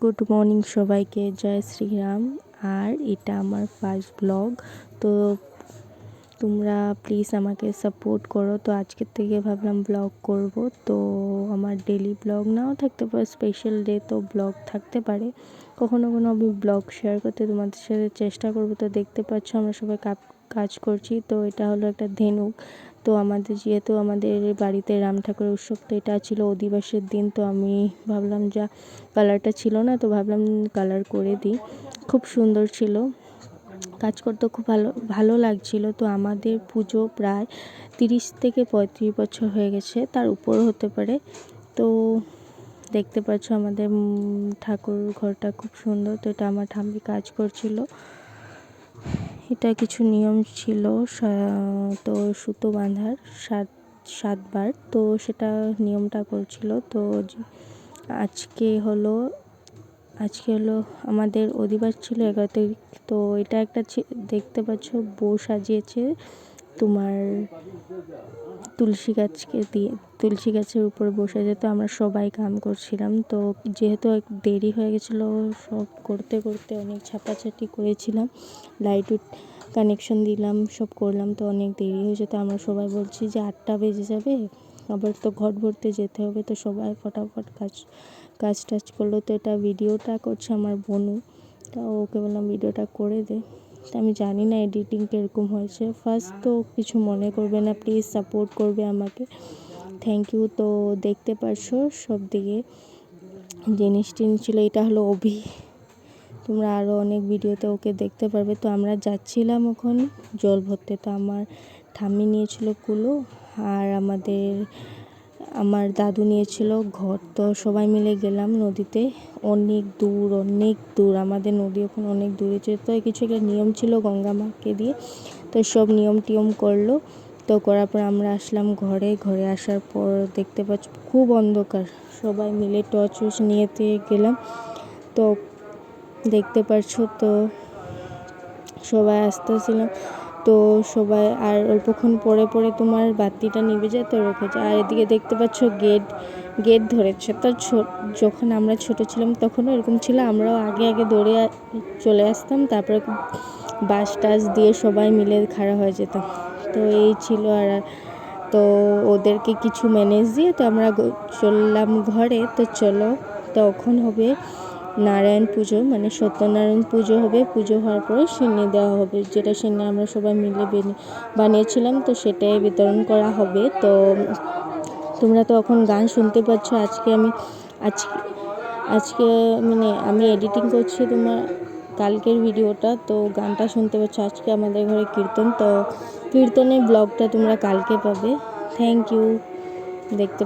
Good morning সবাইকে, জয় শ্রীরাম। আর এটা আমার ফার্স্ট ব্লগ, তো তোমরা প্লিজ আমাকে সাপোর্ট করো। তো আজকের থেকে ভাবলাম ব্লগ করব। তো আমার ডেলি ব্লগ নাও থাকতে পারে, স্পেশাল ডে তো ব্লগ থাকতে পারে, কখনো কখনো আমি ব্লগ শেয়ার করতে তোমাদের সাথে চেষ্টা করব। তো দেখতে পাচ্ছ আমরা সবাই কাজ করছি। তো এটা হলো একটা ধেনুক। তো যেহেতু আমাদের বাড়িতে রাম ঠাকুরের উৎসব, তো এটা ছিল অধিবাসের দিন। তো আমি ভাবলাম যা কালারটা ছিল না, তো ভাবলাম কালার করে দিই। খুব সুন্দর ছিল, কাজ করতে খুব ভালো লাগছিল। তো আমাদের পুজো প্রায় 30 থেকে 35 বছর হয়ে গেছে, তার উপরও হতে পারে। তো দেখতে পাচ্ছ আমাদের ঠাকুর ঘরটা খুব সুন্দর। তো এটা আমার ঠাম্মি কাজ করছিল। এটা কিছু নিয়ম ছিল, তো সুতো বাঁধার 7বার, তো সেটা নিয়মটা করছিল। তো আজকে হলো আমাদের অধিবাস ছিল 11 তারিখ। তো এটা একটা দেখতে পাচ্ছ বউ সাজিয়েছে তোমার তুলসী গাছের উপরে বসে যেত। আমরা সবাই কাম করছিলাম। তো যেহেতু দেরি হয়ে গেছিলো, সব করতে অনেক ছাপাছাটি করেছিলাম, লাইট কানেকশন দিলাম, সব করলাম। তো অনেক দেরি হয়েছে। তো আমরা সবাই বলছি যে 8টা বেজে যাবে, আবার তো ঘট ভরতে যেতে হবে। তো সবাই ফটাফট কাজ টাজ করলো। তো এটা ভিডিওটা করছে আমার বোনু। তা ওকে বললাম ভিডিওটা করে দে। তো আমি জানি না এডিটিং কীরকম হয়েছে। ফার্স্ট তো কিছু মনে করবে না, প্লিজ সাপোর্ট করবে আমাকে, থ্যাংক ইউ। তো দেখতে পারছো সব দিকে জিনিস ছিল। এটা হলো অভি, তোমরা আরও অনেক ভিডিওতে ওকে দেখতে পারবে। তো আমরা যাচ্ছিলাম ওখানে জল ভরতে। তো আমার ঠাম্মি নিয়েছিল কুলো, আর আমার দাদু নিয়েছিল ঘট। তো সবাই মিলে গেলাম নদীতে। অনেক দূর আমাদের নদী ওখানে অনেক দূরে ছিল। তো কিছু একটা নিয়ম ছিল গঙ্গা মাকে দিয়ে। তো সব নিয়ম টিয়ম করলো। তো করার পর আমরা আসলাম ঘরে আসার পর দেখতে পাচ্ছি খুব অন্ধকার, সবাই মিলে টর্চ নিয়ে গেলাম। তো দেখতে পাচ্ছ, তো সবাই আসতেছিলাম। তো সবাই আর অল্পক্ষণ পরে তোমার বাতিটা নিভে যায়, তো রেখে যায়। আর এদিকে দেখতে পাচ্ছ গেট ধরেছে। তো যখন আমরা ছোট ছিলাম তখনও এরকম ছিল, আমরাও আগে দৌড়ে চলে আসতাম, তারপরে বাস টাস দিয়ে সবাই মিলে খাড়া হয়ে যেতাম। তো এই ছিল। আর তো ওদেরকে কিছু ম্যানেজ দিয়ে তো আমরা চললাম ঘরে। তো চলো, তখন হবে নারায়ণ পুজো, মানে সত্যনারায়ণ পুজো হবে। পুজো হওয়ার পরে সিন্নি দেওয়া হবে, যেটা সিন্নি আমরা সবাই মিলে বানিয়েছিলাম। তো সেটাই বিতরণ করা হবে। তো তোমরা তো এখন গান শুনতে পাচ্ছ। আজকে মানে আমি এডিটিং করছি তোমার কালকের ভিডিওটা, তো গানটা শুনতে পাচ্ছ। আজকে আমাদের ঘরে কীর্তন, তো কীর্তনের ব্লগটা তোমরা কালকে পাবে। Thank you. দেখতে